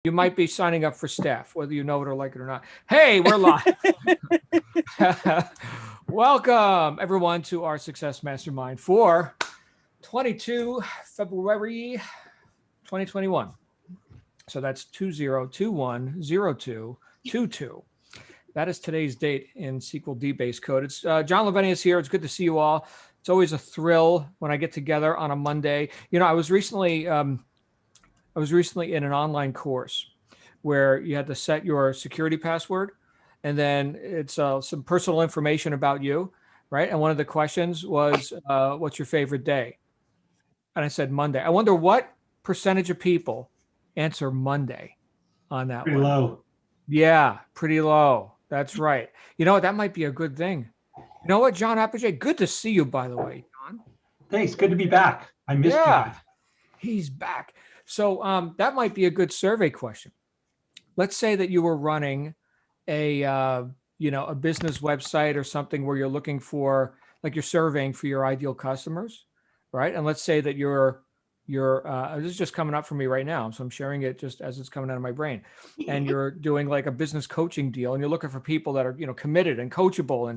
You might be signing up for staff, whether you know it or like it or not. Hey, we're live. Welcome, everyone, to our Success Mastermind for 22 February 2021. So that's 20210222. That is today's date in SQL D-base code. It's John Lavenia is here. It's good to see you all. It's always a thrill when I get together on a Monday. You know, I was recently in an online course where you had to set your security password, and then it's some personal information about you, right? And one of the questions was, what's your favorite day? And I said Monday. I wonder what percentage of people answer Monday on that Pretty one. low. Yeah, pretty low. That's right. You know what? That might be a good thing. You know what, John Apogee? Good to see you, by the way, John. Thanks. Good to be back. I missed you guys. He's back. So that might be a good survey question. Let's say that you were running a business website or something where you're looking for, like, you're surveying for your ideal customers, right? And let's say that you're this is just coming up for me right now, so I'm sharing it just as it's coming out of my brain. And you're doing like a business coaching deal, and you're looking for people that are, committed and coachable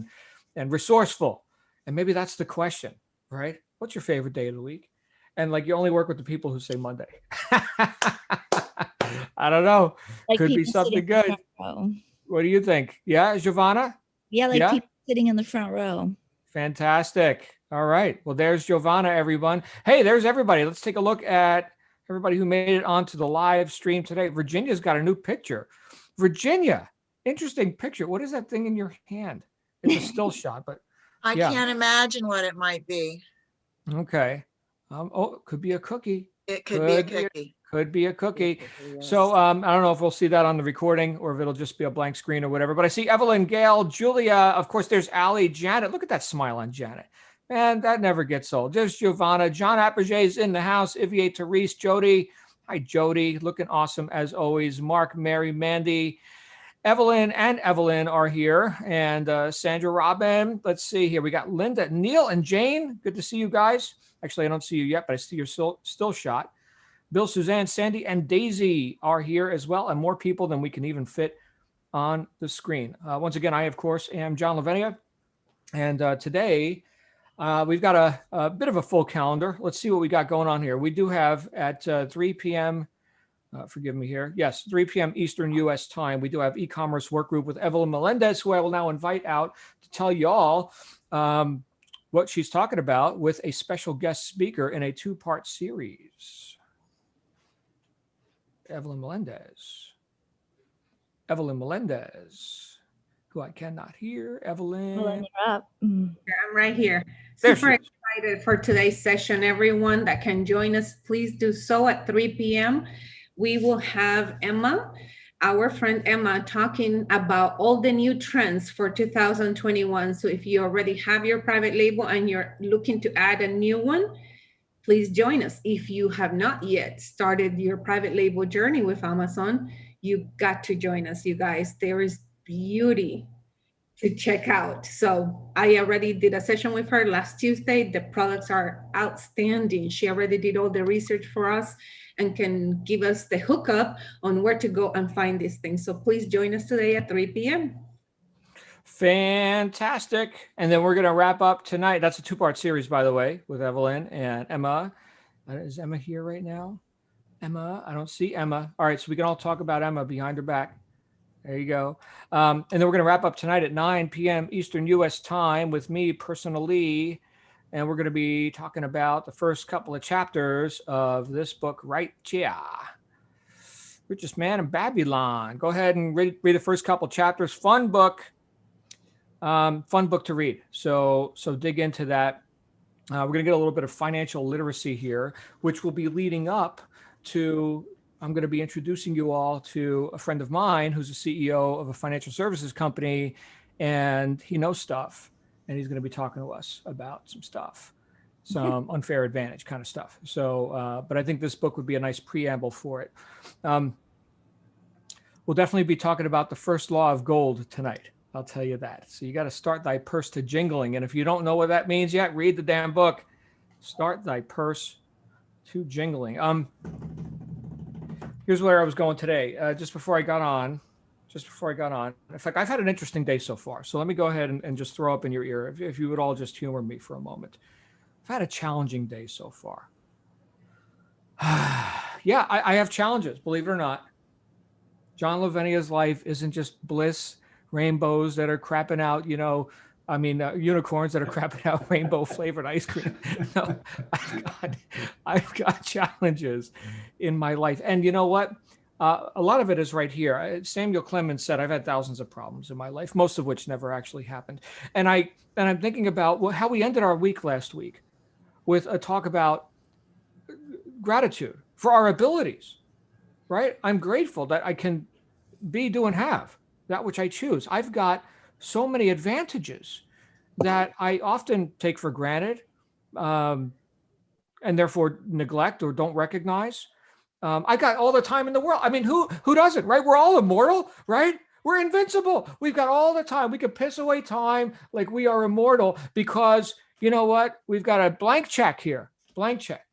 and resourceful. And maybe that's the question, right? What's your favorite day of the week? And like, you only work with the people who say Monday. I don't know. Like could be something good. What do you think? Yeah, Giovanna? Yeah, people sitting in the front row. Fantastic. All right. Well, there's Giovanna, everyone. Hey, there's everybody. Let's take a look at everybody who made it onto the live stream today. Virginia's got a new picture. Virginia, interesting picture. What is that thing in your hand? It's a still shot, but I can't imagine what it might be. Okay. It could be a cookie. It could be a cookie. Could be a cookie. Yes. So I don't know if we'll see that on the recording or if it'll just be a blank screen or whatever. But I see Evelyn, Gail, Julia. Of course, there's Allie, Janet. Look at that smile on Janet. Man, that never gets old. There's Giovanna. John Apogee is in the house. Ivier, Therese, Jody. Hi, Jody. Looking awesome as always. Mark, Mary, Mandy. Evelyn and Evelyn are here. And Sandra, Robin. Let's see here. We got Linda, Neil, and Jane. Good to see you guys. Actually, I don't see you yet, but I see your still shot. Bill, Suzanne, Sandy, and Daisy are here as well, and more people than we can even fit on the screen. Once again, I, of course, am John Lavenia, and today we've got a bit of a full calendar. Let's see what we got going on here. We do have at 3 p.m., forgive me here, yes, 3 p.m. Eastern U.S. time, we do have e-commerce work group with Evelyn Melendez, who I will now invite out to tell you all what she's talking about with a special guest speaker in a two-part series. Evelyn Melendez, who I cannot hear. Evelyn. You're up. I'm right here. Super excited for today's session. Everyone that can join us, please do so at 3 p.m. We will have Emma, our friend Emma, talking about all the new trends for 2021. So if you already have your private label and you're looking to add a new one, please join us. If you have not yet started your private label journey with Amazon, you got to join us, you guys. There is beauty to check out. So I already did a session with her last Tuesday. The products are outstanding. She already did all the research for us and can give us the hookup on where to go and find these things. So please join us today at 3 p.m. Fantastic. And then we're going to wrap up tonight. That's a two-part series, by the way, with Evelyn and Emma. Is Emma here right now? Emma, I don't see Emma. All right, so we can all talk about Emma behind her back. There you go. And then we're going to wrap up tonight at 9 p.m. Eastern U.S. time with me personally. And we're going to be talking about the first couple of chapters of this book right here. Richest Man in Babylon. Go ahead and read the first couple chapters. Fun book to read. So dig into that. We're going to get a little bit of financial literacy here, which will be leading up to, I'm going to be introducing you all to a friend of mine who's a CEO of a financial services company, and he knows stuff, and he's going to be talking to us about some stuff, some unfair advantage kind of stuff. So, but I think this book would be a nice preamble for it. We'll definitely be talking about the first law of gold tonight. I'll tell you that. So you got to start thy purse to jingling. And if you don't know what that means yet, read the damn book. Start thy purse to jingling. Here's here's where I was going today. Just before I got on. In fact, I've had an interesting day so far. So let me go ahead and just throw up in your ear, if you would all just humor me for a moment. I've had a challenging day so far. Yeah, I have challenges, believe it or not. John Lavenia's life isn't just bliss, rainbows that are crapping out, unicorns that are crapping out rainbow flavored ice cream. No, I've got challenges in my life. And you know what? A lot of it is right here. Samuel Clemens said, I've had thousands of problems in my life, most of which never actually happened. And I'm thinking about how we ended our week last week with a talk about gratitude for our abilities, right? I'm grateful that I can be, do, and have that which I choose. I've got so many advantages that I often take for granted, and therefore neglect or don't recognize. I got all the time in the world. I mean, who doesn't, right? We're all immortal, right? We're invincible. We've got all the time. We can piss away time like we are immortal because you know what? We've got a blank check here, blank check.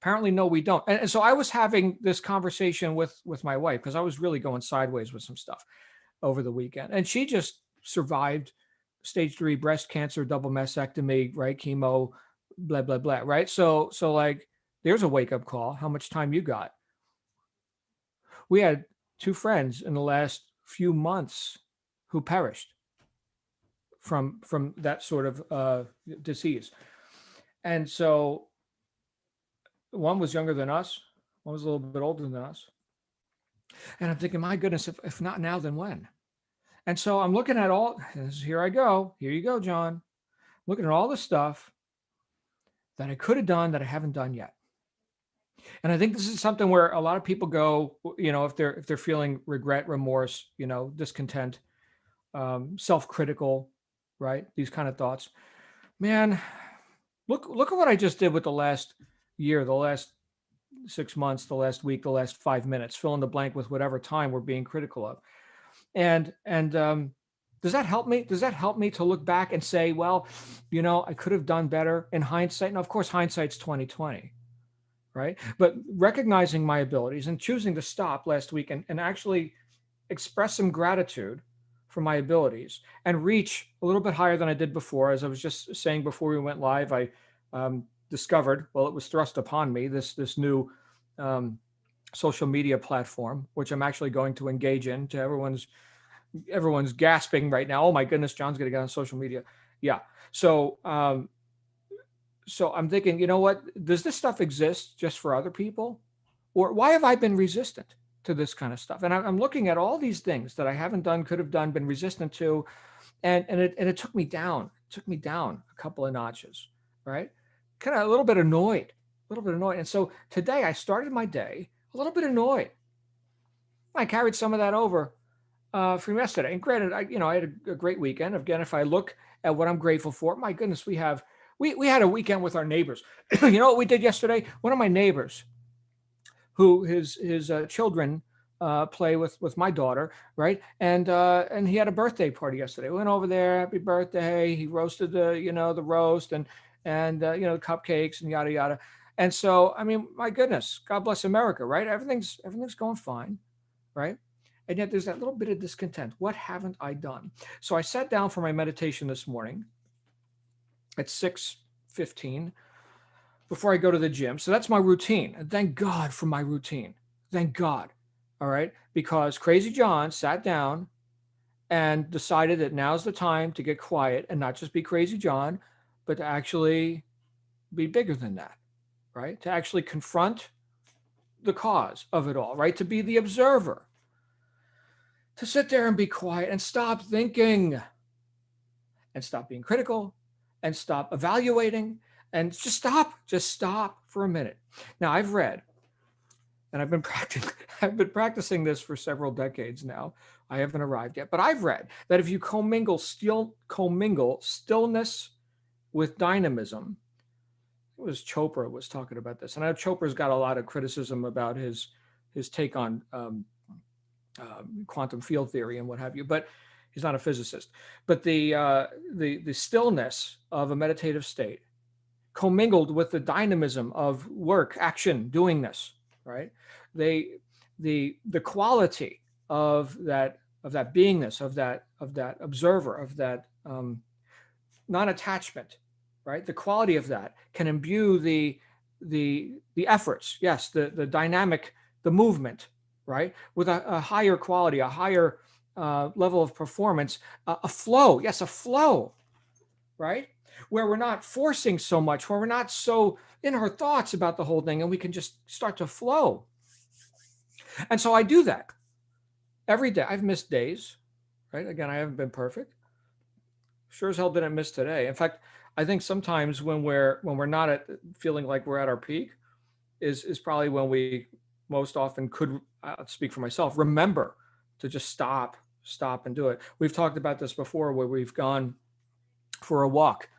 Apparently, no, we don't. And so I was having this conversation with my wife because I was really going sideways with some stuff over the weekend. And she just survived stage 3 breast cancer, double mastectomy, right? Chemo, blah, blah, blah, right? So like, there's a wake-up call. How much time you got? We had 2 friends in the last few months who perished from that sort of disease. And so one was younger than us. One was a little bit older than us. And I'm thinking, my goodness, if not now, then when? And so I'm looking at here I go. Here you go, John. Looking at all the stuff that I could have done that I haven't done yet. And I think this is something where a lot of people go, if they're feeling regret, remorse, discontent, self-critical, right? These kind of thoughts. Man, look at what I just did with the last year, the last 6 months, the last week, the last 5 minutes, fill in the blank with whatever time we're being critical of. And does that help me? Does that help me to look back and say, well, I could have done better in hindsight? And of course, hindsight's 20/20, right? But recognizing my abilities and choosing to stop last week and actually express some gratitude for my abilities and reach a little bit higher than I did before. As I was just saying before we went live, I discovered, well, it was thrust upon me, this new social media platform, which I'm actually going to engage in. To everyone's gasping right now. Oh my goodness, John's going to get on social media. Yeah. So I'm thinking, you know what? Does this stuff exist just for other people? Or why have I been resistant to this kind of stuff? And I'm looking at all these things that I haven't done, could have done, been resistant to. And it took me down. It took me down a couple of notches, right? Kind of a little bit annoyed. And so today I started my day a little bit annoyed. I carried some of that over from yesterday. And granted, I had a great weekend. Again, if I look at what I'm grateful for, my goodness, we had a weekend with our neighbors. You know what we did yesterday? One of my neighbors, who his children play with my daughter, right? And he had a birthday party yesterday. We went over there, happy birthday. He roasted the roast and cupcakes and yada yada. And so, I mean, my goodness, God bless America, right? Everything's going fine, right? And yet there's that little bit of discontent. What haven't I done? So I sat down for my meditation this morning at 6:15 before I go to the gym. So that's my routine. And thank God for my routine. Thank God. All right. Because Crazy John sat down and decided that now's the time to get quiet and not just be Crazy John, but to actually be bigger than that, right? To actually confront the cause of it all, right? To be the observer, to sit there and be quiet and stop thinking and stop being critical and stop evaluating and just stop for a minute. Now I've read, and I've been practicing this for several decades now. I haven't arrived yet, but I've read that if you commingle stillness with dynamism, it was Chopra was talking about this. And I know Chopra's got a lot of criticism about his take on quantum field theory and what have you, but he's not a physicist. But the stillness of a meditative state commingled with the dynamism of work, action, doing this, right? the quality of that beingness, of that observer, of that non-attachment, right? The quality of that can imbue the efforts, yes, the dynamic, the movement, right, with a higher quality, a higher level of performance, a flow, yes, a flow, right, where we're not forcing so much, where we're not so in our thoughts about the whole thing, and we can just start to flow. And so I do that every day. I've missed days, right? Again, I haven't been perfect. Sure as hell didn't miss today. In fact, I think sometimes when we're not feeling like we're at our peak is probably when we most often could, speak for myself, remember to just stop and do it. We've talked about this before, where we've gone for a walk,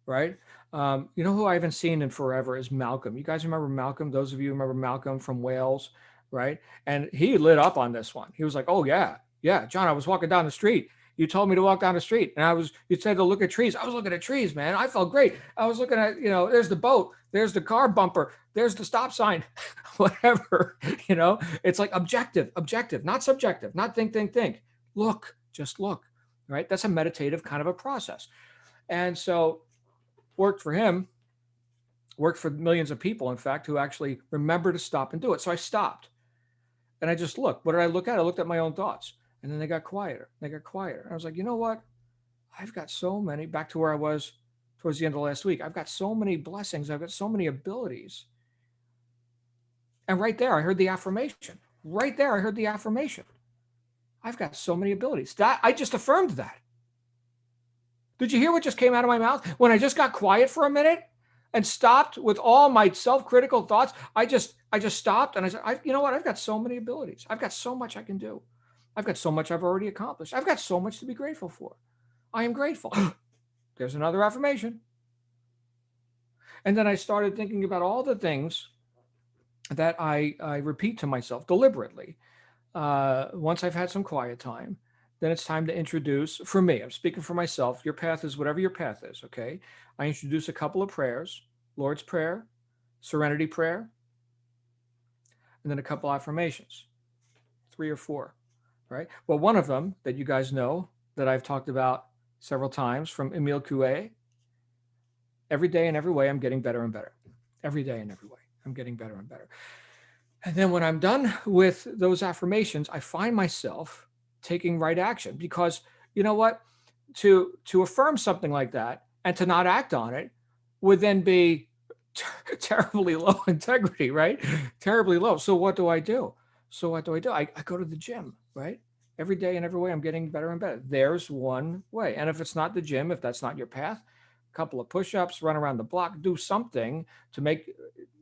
right? You know who I haven't seen in forever is Malcolm. You guys remember Malcolm? Those of you remember Malcolm from Wales, right? And he lit up on this one. He was like, "Oh yeah, John, I was walking down the street. You told me to walk down the street, and you said to look at trees. I was looking at trees, man. I felt great. I was looking at, there's the boat, there's the car bumper, there's the stop sign, whatever, it's like objective, not subjective, not think. Look, just look, right? That's a meditative kind of a process. And so worked for him, worked for millions of people, in fact, who actually remember to stop and do it. So I stopped and I just looked. What did I look at? I looked at my own thoughts. And then they got quieter. And I was like, you know what? I've got so many, back to where I was towards the end of last week. I've got so many blessings. I've got so many abilities. And right there, I heard the affirmation. I've got so many abilities. That I just affirmed that. Did you hear what just came out of my mouth? When I just got quiet for a minute and stopped with all my self-critical thoughts, I just stopped and I said, you know what? I've got so many abilities. I've got so much I can do. I've got so much I've already accomplished. I've got so much to be grateful for. I am grateful. There's another affirmation. And then I started thinking about all the things that I repeat to myself deliberately. Once I've had some quiet time, then it's time to introduce, for me, I'm speaking for myself, your path is whatever your path is, okay? I introduce a couple of prayers, Lord's Prayer, Serenity Prayer, and then a couple affirmations, 3 or 4. Right. Well, one of them that you guys know that I've talked about several times from Emile Coué, every day in every way, I'm getting better and better. Every day in every way, I'm getting better and better. And then when I'm done with those affirmations, I find myself taking right action, because you know what? To affirm something like that and to not act on it would then be terribly low integrity, right? Terribly low. So what do I do? I go to the gym, right? Every day in every way, I'm getting better and better. There's one way. And if it's not the gym, if that's not your path, a couple of push-ups, run around the block, do something to make,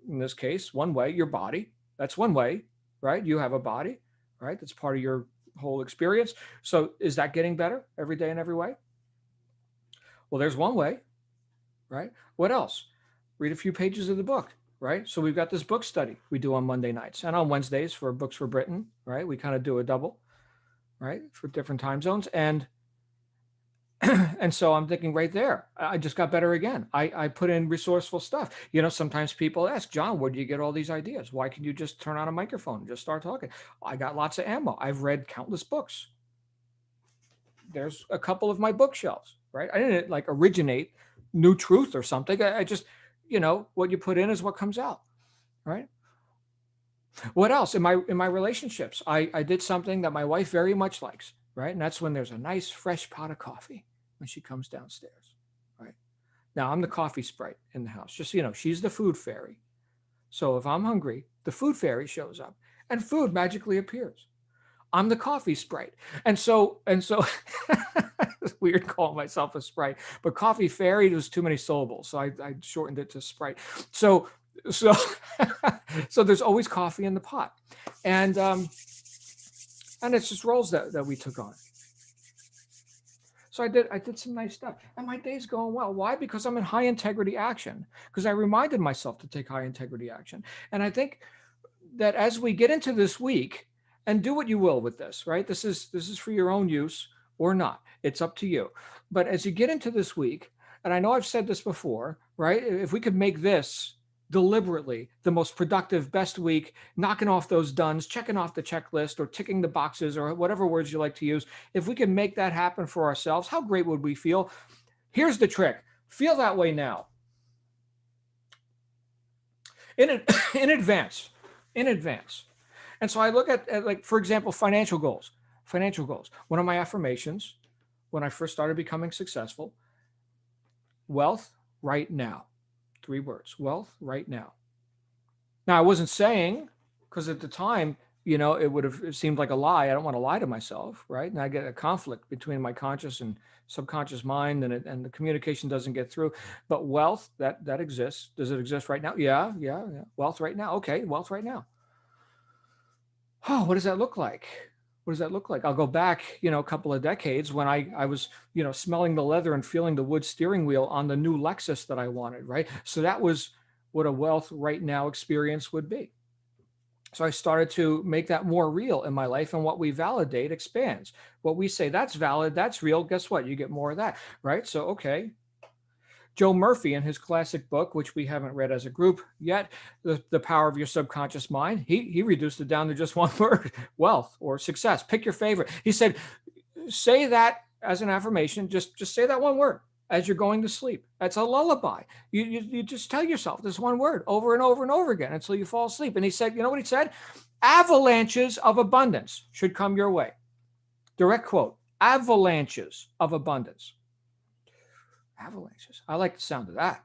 in this case, one way, your body. That's one way, right? You have a body, right? That's part of your whole experience. So is that getting better every day in every way? Well, there's one way, right? What else? Read a few pages of the book. Right. So we've got this book study we do on Monday nights and on Wednesdays for Books for Britain. Right. We kind of do a double, right, for different time zones. And so I'm thinking right there, I just got better again. I put in resourceful stuff. Sometimes people ask, John, where do you get all these ideas? Why can you just turn on a microphone and just start talking? I got lots of ammo. I've read countless books. There's a couple of my bookshelves. Right. I didn't originate new truth or something. I just, what you put in is what comes out, right? What else? In my relationships, I did something that my wife very much likes, right? And that's when there's a nice fresh pot of coffee when she comes downstairs, right? Now, I'm the coffee sprite in the house. Just so you know, she's the food fairy. So if I'm hungry, the food fairy shows up and food magically appears. I'm the coffee sprite. And so it's weird calling myself a sprite, but coffee fairy was too many syllables. So I shortened it to sprite. So there's always coffee in the pot. And it's just roles that we took on. So I did some nice stuff and my day's going well. Why? Because I'm in high integrity action, because I reminded myself to take high integrity action. And I think that as we get into this week, and do what you will with this, right? This is for your own use or not. It's up to you. But as you get into this week, and I know I've said this before, right? If we could make this deliberately the most productive, best week, knocking off those dones, checking off the checklist, or ticking the boxes, or whatever words you like to use. If we can make that happen for ourselves, how great would we feel? Here's the trick. Feel that way now. In advance. And so I look at like, for example, financial goals. One of my affirmations when I first started becoming successful: wealth right now. 3 words: wealth right now. Now, I wasn't saying, because at the time, it seemed like a lie. I don't want to lie to myself, right? And I get a conflict between my conscious and subconscious mind, and the communication doesn't get through. But wealth, that exists. Does it exist right now? Yeah. Wealth right now. Okay, wealth right now. Oh, what does that look like? I'll go back, a couple of decades when I was, smelling the leather and feeling the wood steering wheel on the new Lexus that I wanted, right? So that was what a wealth right now experience would be. So I started to make that more real in my life, and what we validate expands. What we say, that's valid, that's real, guess what? You get more of that, right? So, okay. Joe Murphy, in his classic book, which we haven't read as a group yet, The Power of Your Subconscious Mind, he reduced it down to just one word: wealth or success. Pick your favorite. He said, say that as an affirmation. Just say that one word as you're going to sleep. That's a lullaby. You just tell yourself this one word over and over and over again until you fall asleep. And he said, you know what he said? Avalanches of abundance should come your way. Direct quote: avalanches of abundance. Avalanches. I like the sound of that.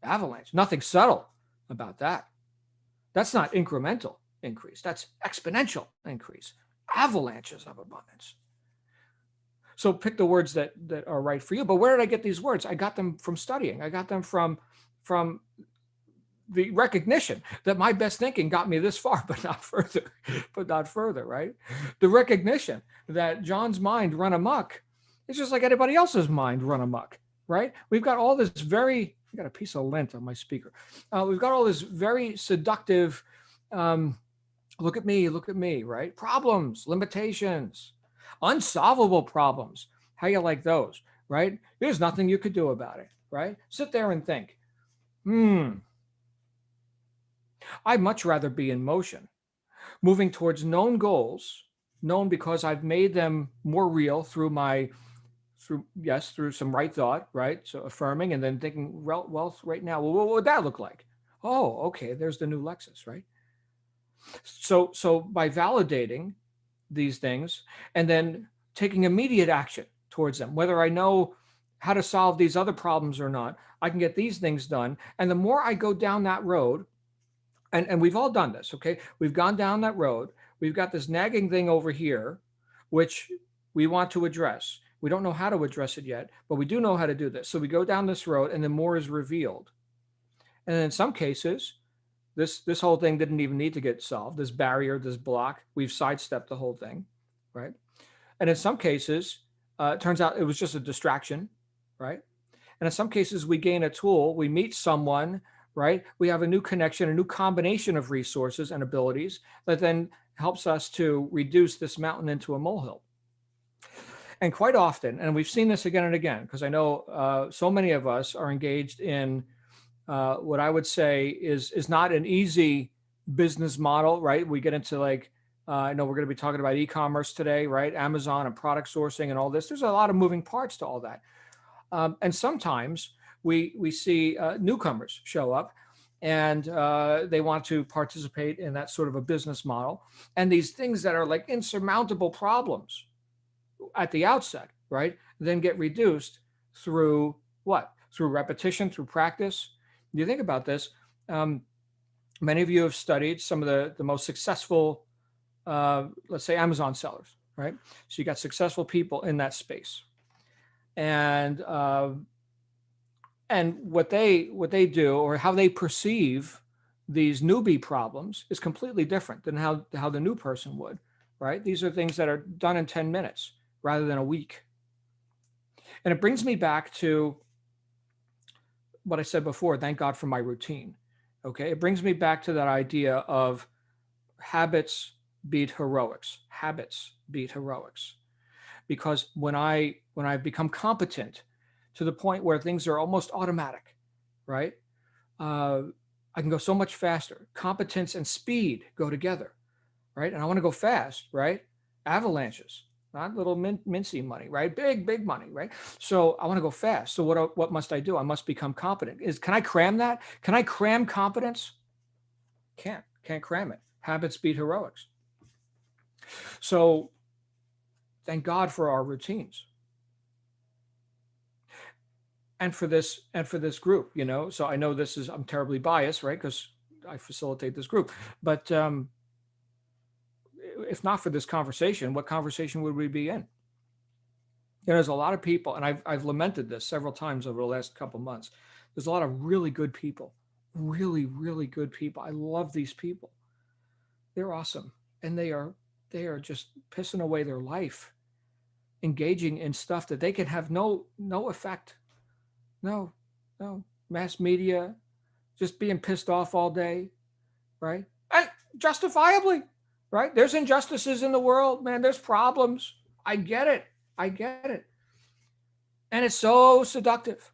Avalanche. Nothing subtle about that. That's not incremental increase. That's exponential increase. Avalanches of abundance. So pick the words that are right for you. But where did I get these words? I got them from studying. I got them from the recognition that my best thinking got me this far, but not further, right? The recognition that John's mind run amok is just like anybody else's mind run amok. Right? We've got all this I got a piece of lint on my speaker. We've got all this very seductive, look at me, right? Problems, limitations, unsolvable problems. How you like those, right? There's nothing you could do about it, right? Sit there and think, I'd much rather be in motion, moving towards known goals, known because I've made them more real through some right thought, right? So affirming and then thinking wealth right now. Well, what would that look like? Oh, okay, there's the new Lexus, right? So by validating these things and then taking immediate action towards them, whether I know how to solve these other problems or not, I can get these things done. And the more I go down that road, and we've all done this, okay? We've gone down that road. We've got this nagging thing over here, which we want to address. We don't know how to address it yet, but we do know how to do this. So we go down this road, and then more is revealed. And in some cases, this whole thing didn't even need to get solved. This barrier, this block, we've sidestepped the whole thing, right? And in some cases, it turns out it was just a distraction, right? And in some cases, we gain a tool, we meet someone, right? We have a new connection, a new combination of resources and abilities that then helps us to reduce this mountain into a molehill. And quite often, and we've seen this again and again, because I know so many of us are engaged in what I would say is not an easy business model, right? We get into I know we're going to be talking about e-commerce today, right? Amazon and product sourcing and all this. There's a lot of moving parts to all that. And sometimes we see newcomers show up and they want to participate in that sort of a business model. And these things that are like insurmountable problems at the outset, right, then get reduced through what? Through repetition, through practice. You think about this, many of you have studied some of the most successful, let's say Amazon sellers, right? So you got successful people in that space. And what they do or how they perceive these newbie problems is completely different than how the new person would, right? These are things that are done in 10 minutes rather than a week. And it brings me back to what I said before, thank God for my routine. Okay. It brings me back to that idea of habits beat heroics. Habits beat heroics. Because when I've become competent to the point where things are almost automatic, right? I I can go so much faster. Competence and speed go together, right? And I want to go fast, right? Avalanches, not little mincy money, right? Big money, right? So I want to go fast. So what must I do? I must become competent. Can I cram that? Can I cram competence? Can't cram it. Habits beat heroics. So thank God for our routines. And for this group, so I know I'm terribly biased, right? Because I facilitate this group, but if not for this conversation, what conversation would we be in? There's a lot of people, and I've lamented this several times over the last couple months. There's a lot of really good people, really, really good people. I love these people. They're awesome. And they are just pissing away their life, engaging in stuff that they can have no effect. No, mass media, just being pissed off all day, right? And justifiably, right? There's injustices in the world, man. There's problems. I get it. And it's so seductive.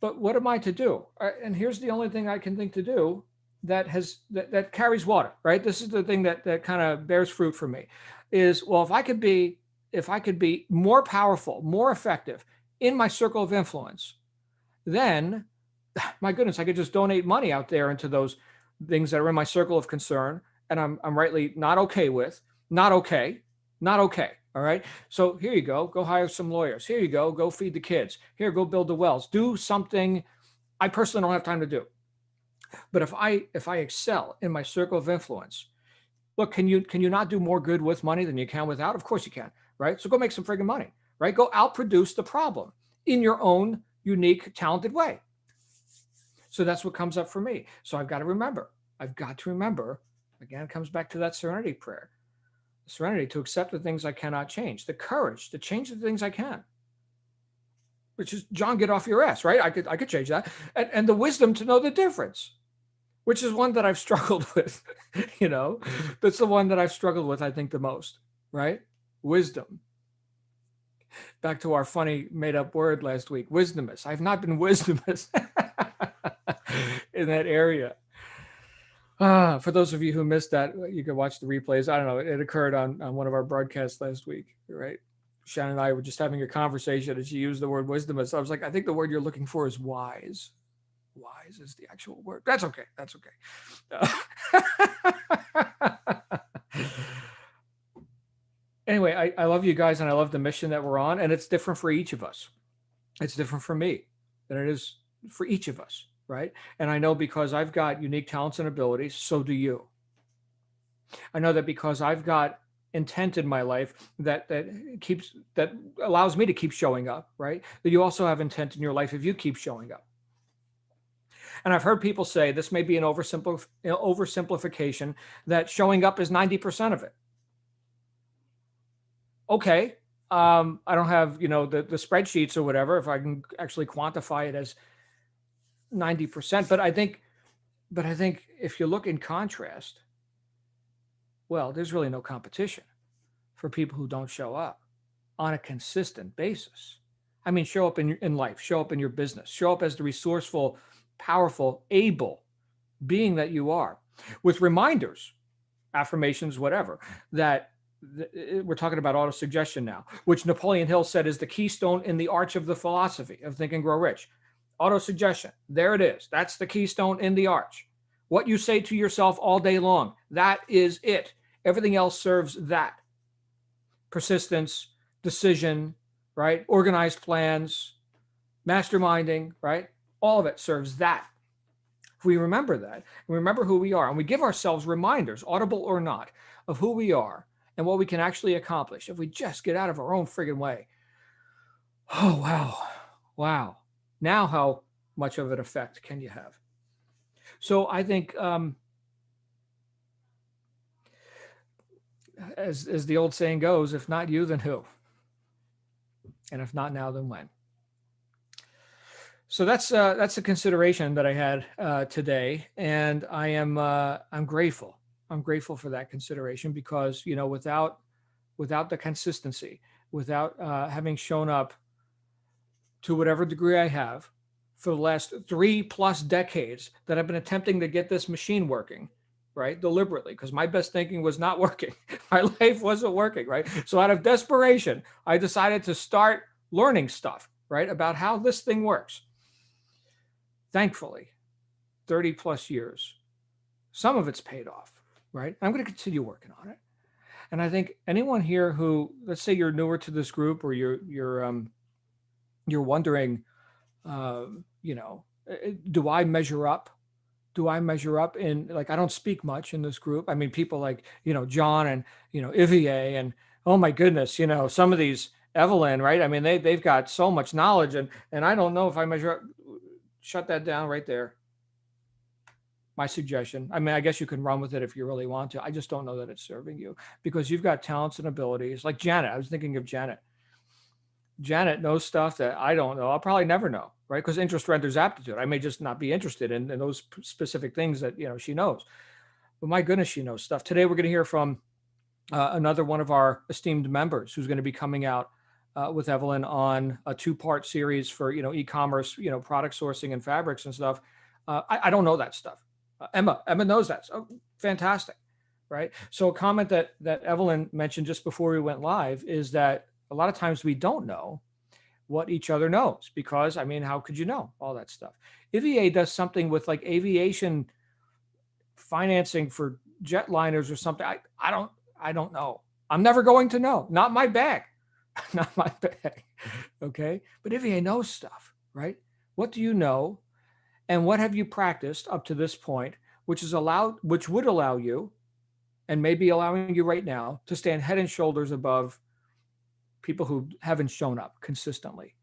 But what am I to do? And here's the only thing I can think to do that carries water, right? This is the thing that kind of bears fruit for me is, well, if I could be more powerful, more effective in my circle of influence, then my goodness, I could just donate money out there into those things that are in my circle of concern and I'm rightly not okay with. Not okay. All right. So here you go hire some lawyers. Here you go feed the kids. Here, go build the wells. Do something I personally don't have time to do. But if I excel in my circle of influence, look, can you not do more good with money than you can without? Of course you can, right? So go make some friggin' money, right? Go outproduce the problem in your own unique, talented way. So that's what comes up for me. So I've got to remember, again, it comes back to that serenity prayer. The serenity to accept the things I cannot change, the courage to change the things I can, which is, John, get off your ass, right? I could change that. And the wisdom to know the difference, which is one that I've struggled with, that's the one that I've struggled with, I think, the most, right? Wisdom. Back to our funny made up word last week, wisdomous. I've not been wisdomous in that area. For those of you who missed that, you can watch the replays. I don't know. It occurred on one of our broadcasts last week, right? Shannon and I were just having a conversation and she used the word wisdomous. I was like, I think the word you're looking for is wise. Wise is the actual word. That's okay. Anyway, I love you guys and I love the mission that we're on, and it's different for each of us. It's different for me than it is for each of us, right? And I know because I've got unique talents and abilities, so do you. I know that because I've got intent in my life that allows me to keep showing up, right? That you also have intent in your life if you keep showing up. And I've heard people say, this may be an oversimplification, that showing up is 90% of it. Okay. I don't have, the spreadsheets or whatever, if I can actually quantify it as 90%. But I think if you look in contrast, well, there's really no competition for people who don't show up on a consistent basis. I mean, show up in life, show up in your business, show up as the resourceful, powerful, able being that you are, with reminders, affirmations, whatever, that we're talking about autosuggestion now, which Napoleon Hill said is the keystone in the arch of the philosophy of Think and Grow Rich. Autosuggestion, there it is. That's the keystone in the arch. What you say to yourself all day long, that is it. Everything else serves that. Persistence, decision, right? Organized plans, masterminding, right? All of it serves that. If we remember that, and remember who we are, and we give ourselves reminders, audible or not, of who we are and what we can actually accomplish if we just get out of our own friggin' way. Oh, wow. Now how much of an effect can you have? So I think, as the old saying goes, if not you, then who? And if not now, then when? So that's a consideration that I had today, and I'm grateful. I'm grateful for that consideration because without the consistency, without having shown up to whatever degree I have for the last 3+ decades that I've been attempting to get this machine working, right? Deliberately, because my best thinking was not working. My life wasn't working, right? So out of desperation, I decided to start learning stuff, right? About how this thing works. Thankfully, 30+ years, some of it's paid off, right? I'm going to continue working on it. And I think anyone here who, let's say you're newer to this group, or you're wondering, do I measure up? Do I measure up in, like, I don't speak much in this group. I mean, people like, John and, Ivier, and oh my goodness, some of these, Evelyn, right? I mean, they've got so much knowledge, and I don't know if I measure up. Shut that down right there. My suggestion. I mean, I guess you can run with it if you really want to. I just don't know that it's serving you, because you've got talents and abilities like Janet. I was thinking of Janet. Janet knows stuff that I don't know. I'll probably never know, right? Because interest renders aptitude. I may just not be interested in those specific things that, she knows. But my goodness, she knows stuff. Today, we're going to hear from another one of our esteemed members who's going to be coming out with Evelyn on a 2-part series for, e-commerce, product sourcing and fabrics and stuff. I don't know that stuff. Emma knows that. So fantastic, right? So a comment that Evelyn mentioned just before we went live is that a lot of times we don't know what each other knows, because, I mean, how could you know all that stuff? Ivier does something with like aviation financing for jetliners or something. I don't know. I'm never going to know. Not my bag. Not my bag. Okay. But Ivier knows stuff, right? What do you know? And what have you practiced up to this point, which would allow you, and maybe allowing you right now, to stand head and shoulders above people who haven't shown up consistently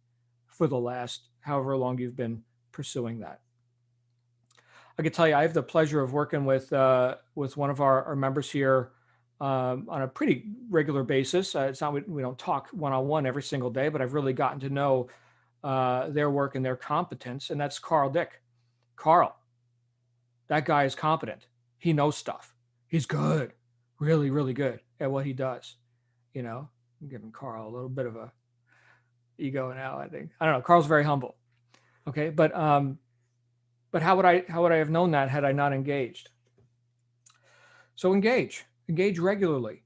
for the last however long you've been pursuing that. I can tell you, I have the pleasure of working with one of our members here on a pretty regular basis. It's not, we don't talk one-on-one every single day, but I've really gotten to know their work and their competence, and that's Carl Dick. Carl, that guy is competent. He knows stuff. He's good, really, really good at what he does. I'm giving Carl a little bit of a ego now, I think. I don't know. Carl's very humble. Okay. But how would I have known that had I not engaged? So engage regularly.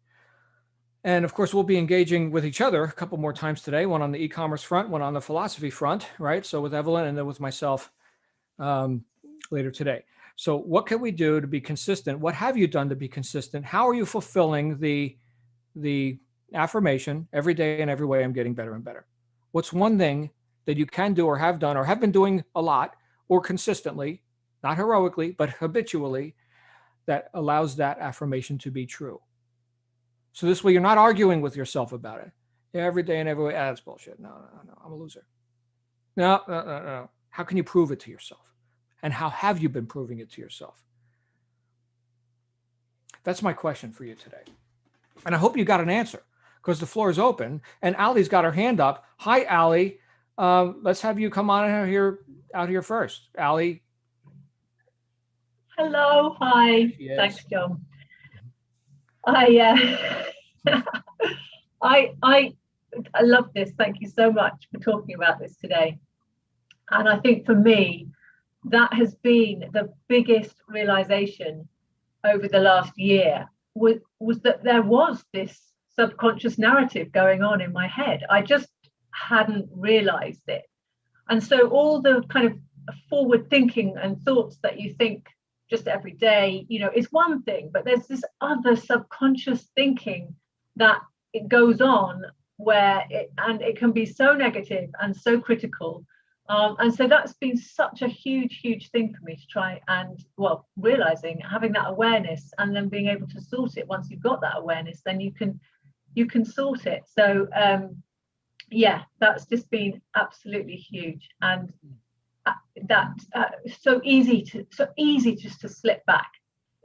And of course, we'll be engaging with each other a couple more times today, one on the e-commerce front, one on the philosophy front, right? So with Evelyn and then with myself later today. So what can we do to be consistent? What have you done to be consistent? How are you fulfilling the affirmation every day and every way I'm getting better and better? What's one thing that you can do or have done or have been doing a lot or consistently, not heroically, but habitually, that allows that affirmation to be true? So this way you're not arguing with yourself about it every day and every way. That's bullshit. No, I'm a loser. No. How can you prove it to yourself? And how have you been proving it to yourself? That's my question for you today. And I hope you got an answer, because the floor is open and Allie's got her hand up. Hi, Allie. Let's have you come on out here first. Allie. Hello. Hi. Thanks, John. I love this. Thank you so much for talking about this today. And I think for me, that has been the biggest realization over the last year, was that there was this subconscious narrative going on in my head. I just hadn't realized it. And so all the kind of forward thinking and thoughts that you think just every day, is one thing, but there's this other subconscious thinking that it goes on where it can be so negative and so critical. And so that's been such a huge thing for me to try and, realizing, having that awareness and then being able to sort it. Once you've got that awareness, then you can sort it. So that's just been absolutely huge. And so easy just to slip back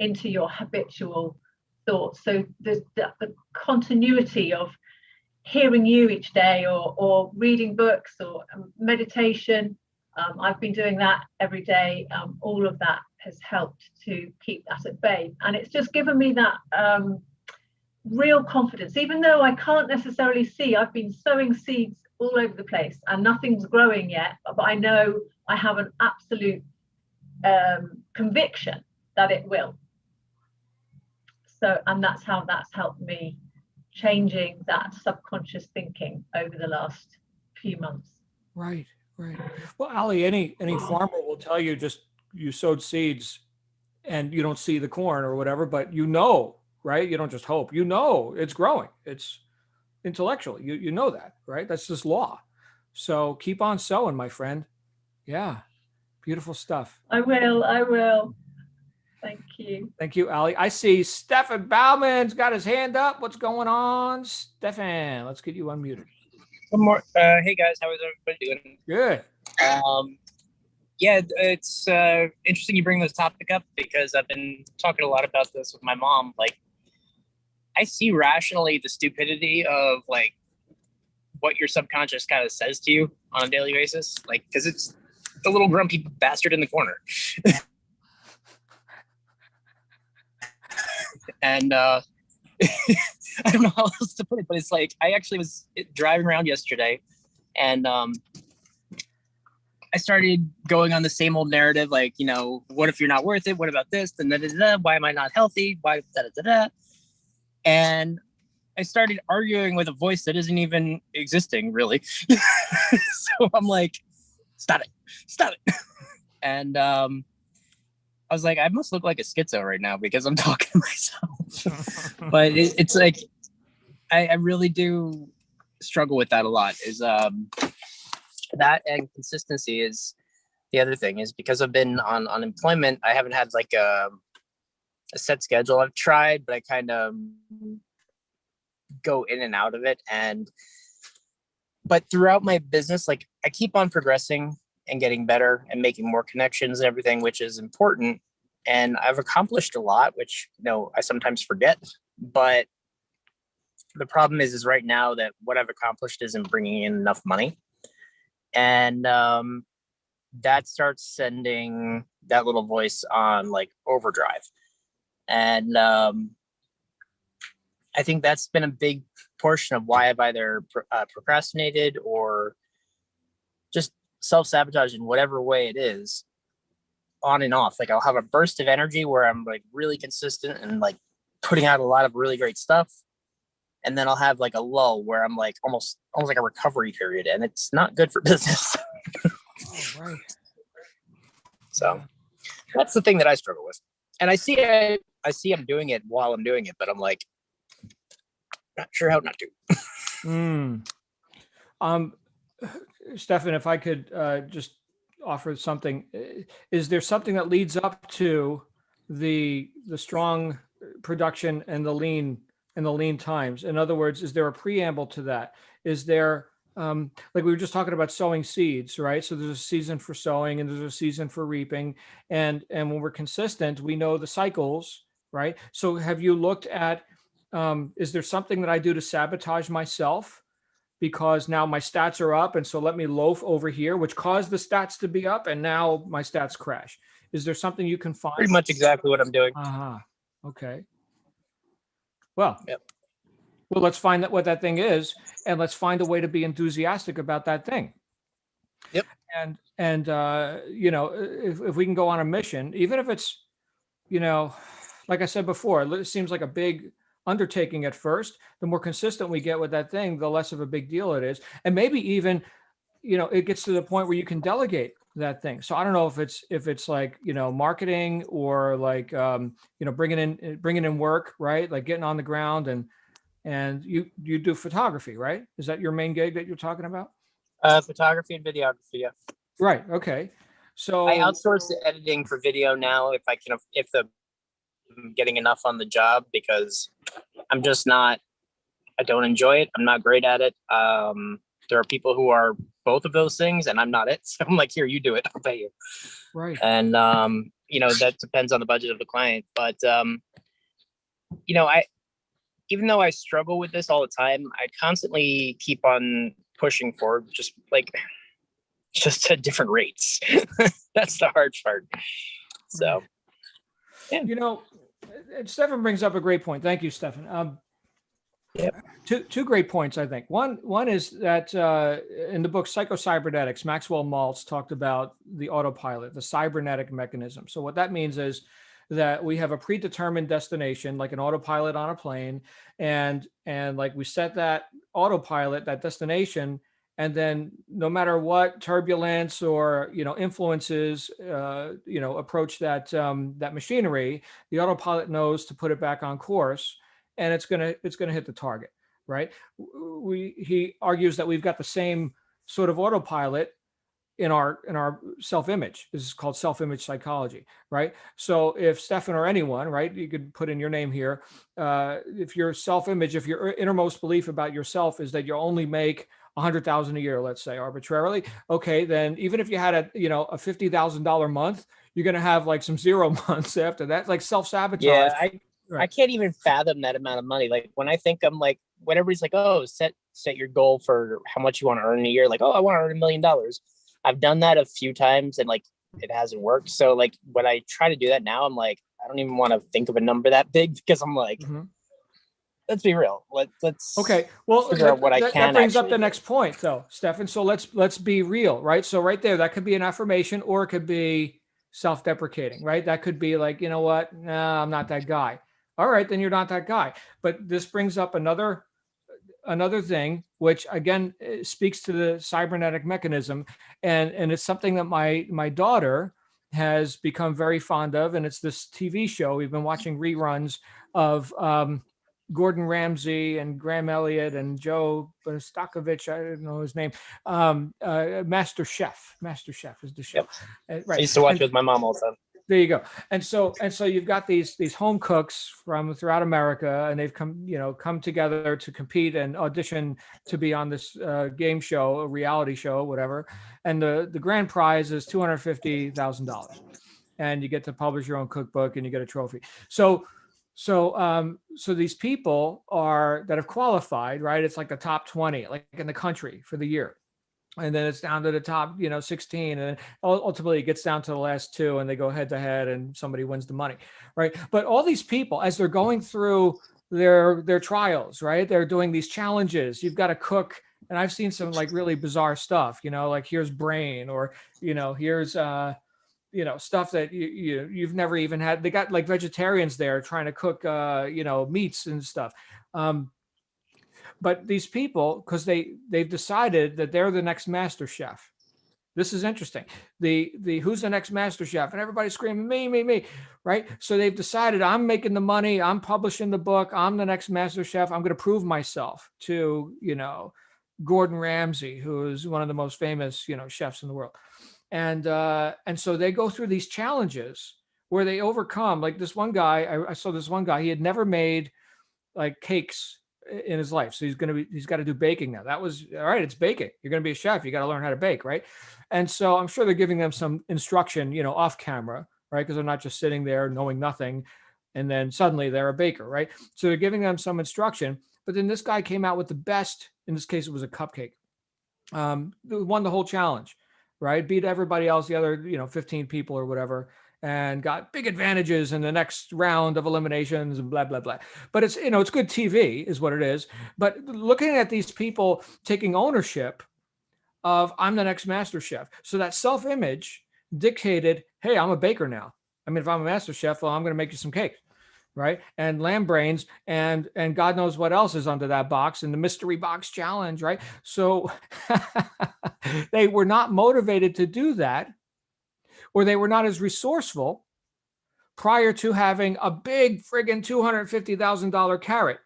into your habitual thoughts. So there's the continuity of hearing you each day, or reading books, or meditation. I've been doing that every day. All of that has helped to keep that at bay, and it's just given me that real confidence. Even though I can't necessarily see, I've been sowing seeds all over the place and nothing's growing yet, but I know I have an absolute conviction that it will. So, and that's how that's helped me changing that subconscious thinking over the last few months. Right, right. Well, Ali, any farmer will tell you just you sowed seeds and you don't see the corn or whatever, but you know, right? You don't just hope. You know it's growing. It's intellectual. You know that, right? That's just law. So keep on sowing, my friend. Yeah, beautiful stuff. I will. Thank you. Thank you, Ali. I see Stefan Bauman's got his hand up. What's going on, Stefan? Let's get you unmuted. Good morning. Hey guys, how is everybody doing? Good. Yeah, it's interesting you bring this topic up because I've been talking a lot about this with my mom. Like, I see rationally the stupidity of like what your subconscious kind of says to you on a daily basis. Like, because it's the little grumpy bastard in the corner. And I don't know how else to put it, but it's like I actually was driving around yesterday, and I started going on the same old narrative, like, you know, what if you're not worth it? What about this? And why am I not healthy? Why da da da da? And I started arguing with a voice that isn't even existing, really. So I'm like, stop it. And I was like, I must look like a schizo right now because I'm talking to myself. But it's like, I really do struggle with that a lot. Is that, and consistency is the other thing. Is because I've been on unemployment, I haven't had like a set schedule. I've tried, but I kind of go in and out of it. But throughout my business, like I keep on progressing and getting better and making more connections and everything, which is important. And I've accomplished a lot, which, you know, I sometimes forget. But the problem is right now that what I've accomplished isn't bringing in enough money. And that starts sending that little voice on like overdrive. And I think that's been a big portion of why I've either procrastinated or just self-sabotage in whatever way it is, on and off. Like I'll have a burst of energy where I'm like really consistent and like putting out a lot of really great stuff. And then I'll have like a lull where I'm like almost like a recovery period, and it's not good for business. Oh, right. So that's the thing that I struggle with. And I see I'm doing it while I'm doing it, but I'm like, not sure how not to. Stefan, if I could just offer something, is there something that leads up to the strong production and the lean times? In other words, is there a preamble to that? Is there like we were just talking about sowing seeds, right? So there's a season for sowing and there's a season for reaping, and when we're consistent, we know the cycles, right? So have you looked at is there something that I do to sabotage myself because now my stats are up, and so let me loaf over here, which caused the stats to be up, and now my stats crash? Is there something you can find? Pretty much exactly what I'm doing. Okay. Well, yep. Well, let's find out what that thing is, and let's find a way to be enthusiastic about that thing. Yep. And you know, if we can go on a mission, even if it's, you know, like I said before, it seems like a big undertaking at first. The more consistent we get with that thing, the less of a big deal it is. And maybe even, you know, it gets to the point where you can delegate that thing. So I don't know if it's like, you know, marketing or like, you know, bringing in work, right? Like getting on the ground, and you do photography, right? Is that your main gig that you're talking about? Photography and videography. Yeah. Right. Okay. So I outsource the editing for video now if I'm getting enough on the job, because I'm just not, I don't enjoy it. I'm not great at it. There are people who are both of those things, and I'm not it. So I'm like, here, you do it. I'll pay you. Right. And, you know, that depends on the budget of the client. But, you know, even though I struggle with this all the time, I constantly keep on pushing forward, just at different rates. That's the hard part. So, yeah. You know, Stefan brings up a great point. Thank you, Stefan. Yep. Two great points, I think. One is that in the book Psycho-Cybernetics, Maxwell Maltz talked about the autopilot, the cybernetic mechanism. So what that means is that we have a predetermined destination, like an autopilot on a plane, and like we set that autopilot, that destination, and then no matter what turbulence or influences approach that that machinery, the autopilot knows to put it back on course, and it's gonna hit the target, right? He argues that we've got the same sort of autopilot in our self-image. This is called self-image psychology, right? So if Stefan or anyone, right, you could put in your name here, if your self-image, if your innermost belief about yourself is that you only make 100,000 a year, let's say arbitrarily, okay, then even if you had a $50,000 month, you're going to have like some zero months after that, like self-sabotage. Yeah, Right. I can't even fathom that amount of money. Like when I think, I'm like, when everybody's like, oh, set your goal for how much you want to earn in a year. Like, oh, I want to earn $1 million. I've done that a few times and like it hasn't worked. So like when I try to do that now, I'm like, I don't even want to think of a number that big, because I'm like, let's be real. Let's okay. Well, figure out what I can. That brings up the next point, though, Stefan. So let's be real, right? So right there, that could be an affirmation, or it could be self-deprecating, right? That could be like, you know what? Nah, I'm not that guy. All right, then you're not that guy. But this brings up another thing, which again speaks to the cybernetic mechanism, and it's something that my daughter has become very fond of, and it's this TV show. We've been watching reruns of Gordon Ramsay and Graham Elliott and Joe Bostakovich, I don't know his name. Master Chef is the show. Yep. Right. I used to watch it with my mom all the time. There you go. And so you've got these home cooks from throughout America, and they've come together to compete and audition to be on this game show, a reality show, whatever. And the grand prize is $250,000, and you get to publish your own cookbook and you get a trophy. So these people that have qualified, right? It's like the top 20, like in the country for the year. And then it's down to the top, 16, and ultimately it gets down to the last two, and they go head to head, and somebody wins the money, right? But all these people, as they're going through their trials, right? They're doing these challenges. You've got to cook, and I've seen some like really bizarre stuff, like here's brain, or here's stuff that you've never even had. They got like vegetarians there trying to cook meats and stuff. But these people, because they've decided that they're the next master chef. This is interesting. The who's the next master chef, and everybody's screaming me, right? So they've decided, I'm making the money, I'm publishing the book, I'm the next master chef. I'm going to prove myself to Gordon Ramsay, who is one of the most famous chefs in the world. And so they go through these challenges where they overcome. Like this one guy, I saw this one guy, he had never made like cakes in his life. So he's got to do baking now. That was all right. It's baking. You're going to be a chef. You got to learn how to bake. Right. And so I'm sure they're giving them some instruction, off camera, right? Because they're not just sitting there knowing nothing, and then suddenly they're a baker. Right. So they're giving them some instruction, but then this guy came out with the best, in this case, it was a cupcake. Won the whole challenge, right? Beat everybody else, the other, 15 people or whatever, and got big advantages in the next round of eliminations and blah, blah, blah. But it's, it's good TV is what it is. But looking at these people taking ownership of, I'm the next master chef. So that self-image dictated, hey, I'm a baker now. I mean, if I'm a master chef, well, I'm going to make you some cakes, right? And lamb brains and God knows what else is under that box, and the mystery box challenge, right? So they were not motivated to do that, or they were not as resourceful prior to having a big friggin' $250,000 carrot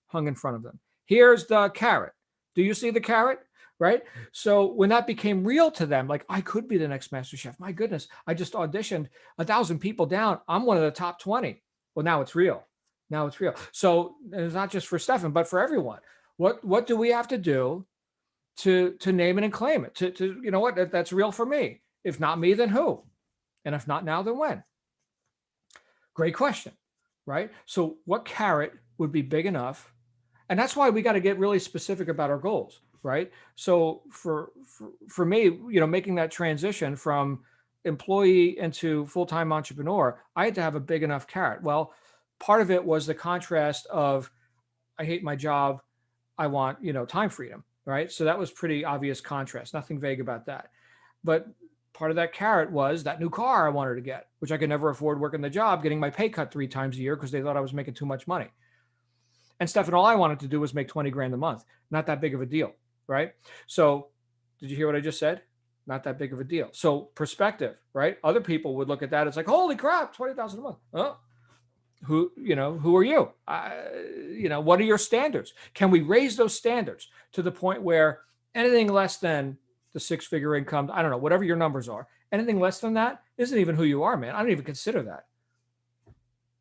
hung in front of them. Here's the carrot. Do you see the carrot? Right? So when that became real to them, like, I could be the next master chef. My goodness, I just auditioned 1,000 people down. I'm one of the top 20. Well, now it's real. Now it's real. So it's not just for Stefan, but for everyone. What do we have to do to name it and claim it? To you know what, that's real for me. If not me, then who? And if not now, then when? Great question, right? So what carrot would be big enough? And that's why we got to get really specific about our goals, right? So for me, making that transition from employee into full-time entrepreneur, I had to have a big enough carrot. Well, part of it was the contrast of I hate my job. I want, time freedom, right? So that was pretty obvious contrast, nothing vague about that. But part of that carrot was that new car I wanted to get, which I could never afford working the job, getting my pay cut 3 times a year because they thought I was making too much money. And Stefan, all I wanted to do was make 20 grand a month. Not that big of a deal, right? So did you hear what I just said? Not that big of a deal. So perspective, right? Other people would look at that. It's like, holy crap, 20,000 a month. Oh, who are you? What are your standards? Can we raise those standards to the point where anything less than the 6-figure income, I don't know, whatever your numbers are, anything less than that isn't even who you are, man. I don't even consider that.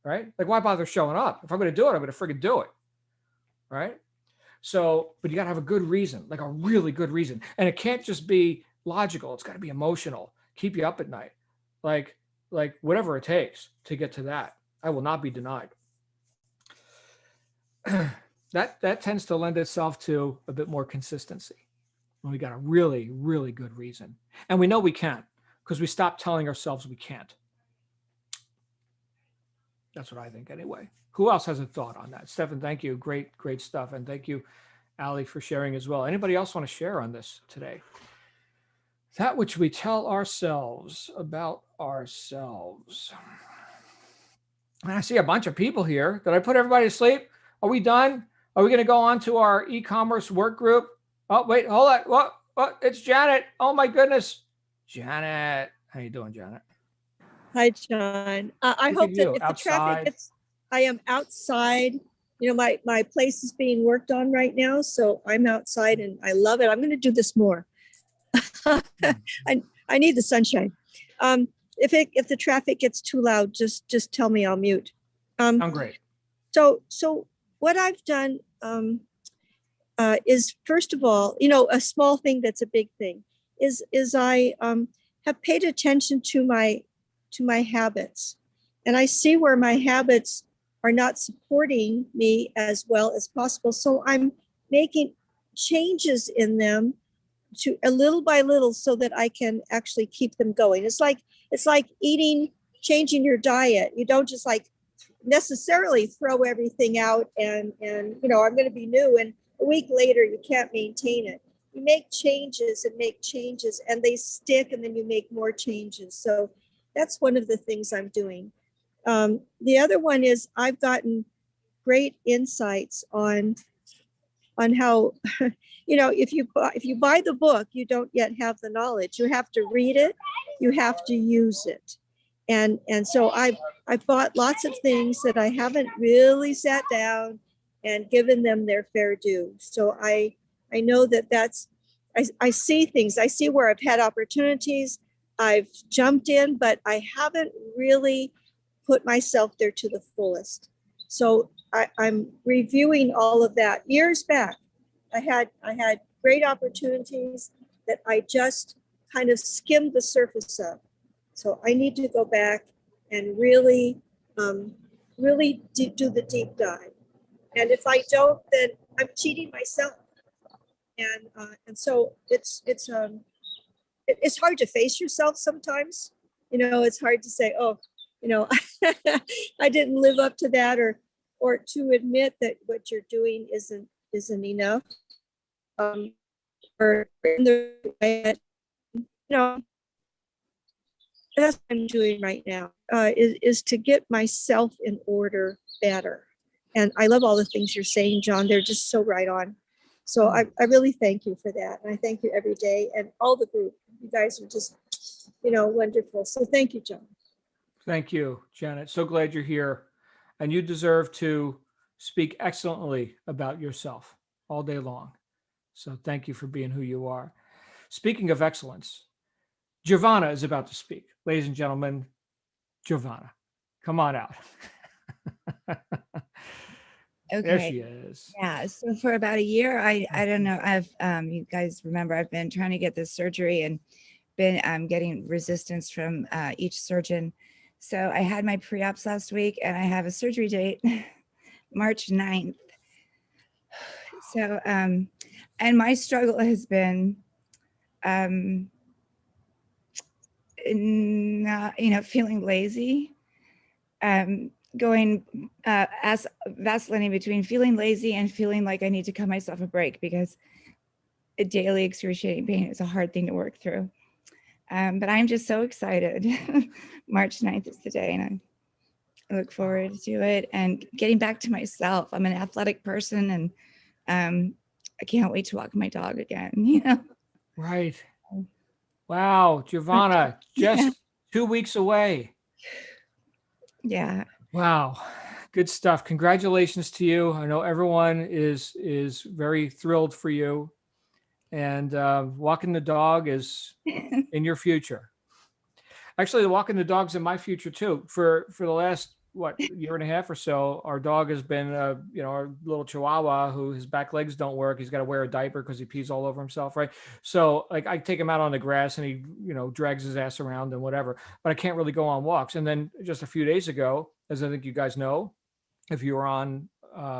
Right? Like, why bother showing up? If I'm going to do it, I'm going to freaking do it. Right? So, but you got to have a good reason, like a really good reason. And it can't just be logical. It's got to be emotional, keep you up at night. Like whatever it takes to get to that. I will not be denied. That tends to lend itself to a bit more consistency. When we got a really, really good reason. And we know we can because we stop telling ourselves we can't. That's what I think anyway. Who else has a thought on that? Stefan, thank you. Great stuff. And thank you, Ali, for sharing as well. Anybody else want to share on this today? That which we tell ourselves about ourselves. And I see a bunch of people here. Did I put everybody to sleep? Are we done? Are we going to go on to our e-commerce work group? Oh, wait, hold on. What? It's Janet. Oh my goodness. Janet. How you doing, Janet? Hi, John. I hope that if the traffic gets, I am outside. My place is being worked on right now, so I'm outside and I love it. I'm going to do this more. I need the sunshine. If the traffic gets too loud, just tell me, I'll mute. I'm great. So what I've done is, first of all, a small thing that's a big thing is I have paid attention to my habits, and I see where my habits are not supporting me as well as possible. So I'm making changes in them to a little by little so that I can actually keep them going. It's like changing your diet. You don't just necessarily throw everything out and I'm going to be new, and a week later you can't maintain it. You make changes and they stick, and then you make more changes. So that's one of the things I'm doing. The other one is I've gotten great insights on how, if you buy the book, you don't yet have the knowledge. You have to read it, you have to use it. And so I've bought lots of things that I haven't really sat down and given them their fair due. So I know I see things. I see where I've had opportunities. I've jumped in, but I haven't really put myself there to the fullest. So I'm reviewing all of that. Years back, I had great opportunities that I just kind of skimmed the surface of. So I need to go back and really do the deep dive. And if I don't, then I'm cheating myself. And so it's hard to face yourself sometimes. It's hard to say, oh, I didn't live up to that, or to admit that what you're doing isn't enough. Or in the way, that's what I'm doing right now, is to get myself in order better. And I love all the things you're saying, John. They're just so right on. So I really thank you for that. And I thank you every day, and all the group. You guys are just, wonderful. So thank you, John. Thank you, Janet. So glad you're here. And you deserve to speak excellently about yourself all day long. So thank you for being who you are. Speaking of excellence, Giovanna is about to speak. Ladies and gentlemen, Giovanna, come on out. Okay. There she is. Yeah. So for about a year, I don't know. You guys remember I've been trying to get this surgery and been getting resistance from each surgeon. So I had my pre-ops last week, and I have a surgery date, March 9th. So, and my struggle has been, feeling lazy, going as vacillating between feeling lazy and feeling like I need to cut myself a break, because a daily excruciating pain is a hard thing to work through. But I'm just so excited. March 9th is the day, and I look forward to it and getting back to myself. I'm an athletic person, and I can't wait to walk my dog again, you know? Right. Wow, Giovanna, just 2 weeks away. Yeah. Wow. Good stuff. Congratulations to you. I know everyone is very thrilled for you. And walking the dog is in your future. Actually, walking the dog's in my future too. For the last year and a half or so, our dog has been our little Chihuahua who his back legs don't work. He's got to wear a diaper because he pees all over himself, right? So like I take him out on the grass and he drags his ass around and whatever. But I can't really go on walks. And then just a few days ago, as I think you guys know, if you were on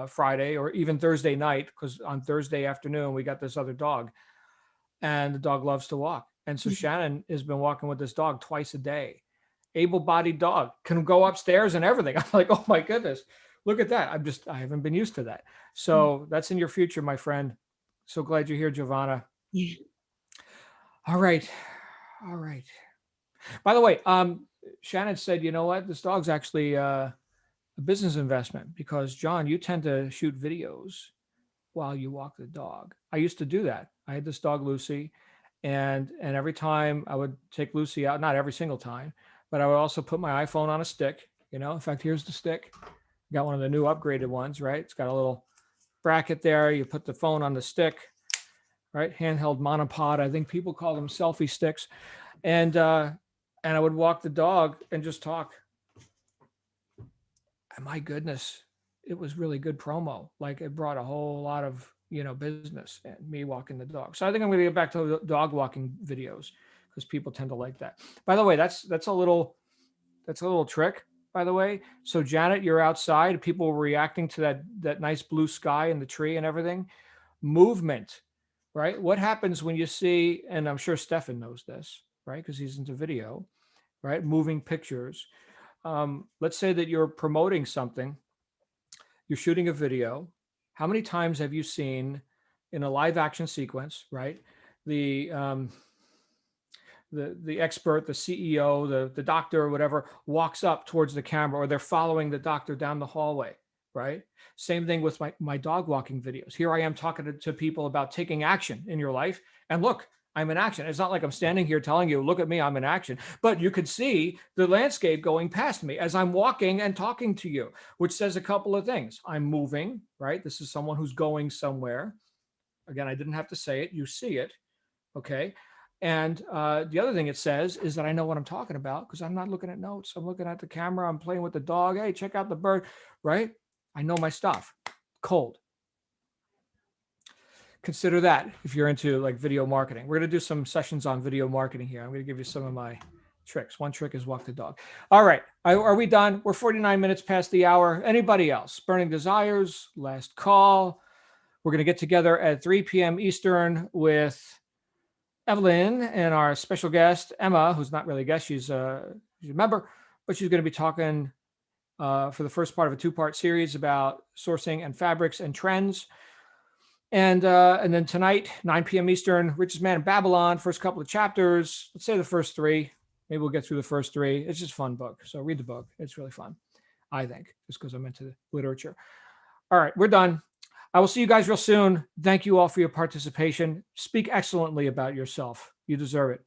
Friday or even Thursday night, because on Thursday afternoon we got this other dog, and the dog loves to walk. And so Shannon has been walking with this dog twice a day. Able-bodied dog, can go upstairs and everything. I'm like, oh my goodness, look at that. I haven't been used to that. So that's in your future, my friend. So glad you're here, Giovanna. Yeah. All right. By the way, Shannon said, you know what? This dog's actually a business investment, because John, you tend to shoot videos while you walk the dog. I used to do that. I had this dog, Lucy, and every time I would take Lucy out, not every single time, but I would also put my iPhone on a stick. In fact, here's the stick. Got one of the new upgraded ones, right? It's got a little bracket there. You put the phone on the stick, right? Handheld monopod. I think people call them selfie sticks. And I would walk the dog and just talk. And my goodness, it was really good promo. Like, it brought a whole lot of, business, and me walking the dog. So I think I'm going to get back to the dog walking videos, because people tend to like that. By the way, that's a little trick, by the way. So Janet, you're outside. People were reacting to that nice blue sky and the tree and everything. Movement, right? What happens when you see, and I'm sure Stefan knows this, right? Because he's into video, right? Moving pictures. Let's say that you're promoting something. You're shooting a video. How many times have you seen in a live action sequence, right? The expert, the CEO, the doctor or whatever walks up towards the camera, or they're following the doctor down the hallway, right? Same thing with my dog walking videos. Here I am talking to people about taking action in your life. And look, I'm in action. It's not like I'm standing here telling you, look at me, I'm in action. But you could see the landscape going past me as I'm walking and talking to you, which says a couple of things. I'm moving, right? This is someone who's going somewhere. Again, I didn't have to say it. You see it, okay? And the other thing it says is that I know what I'm talking about, because I'm not looking at notes. I'm looking at the camera. I'm playing with the dog. Hey, check out the bird, right? I know my stuff. Cold. Consider that if you're into like video marketing. We're going to do some sessions on video marketing here. I'm going to give you some of my tricks. One trick is walk the dog. All right. Are we done? We're 49 minutes past the hour. Anybody else? Burning desires, last call. We're going to get together at 3 p.m. Eastern with Evelyn and our special guest, Emma, who's not really a guest. She's a member, but she's going to be talking for the first part of a 2-part series about sourcing and fabrics and trends. And then tonight, 9 p.m. Eastern, Richest Man in Babylon, first couple of chapters. Let's say the first 3. Maybe we'll get through the first 3. It's just a fun book. So read the book. It's really fun, I think, just because I'm into literature. All right, we're done. I will see you guys real soon. Thank you all for your participation. Speak excellently about yourself. You deserve it.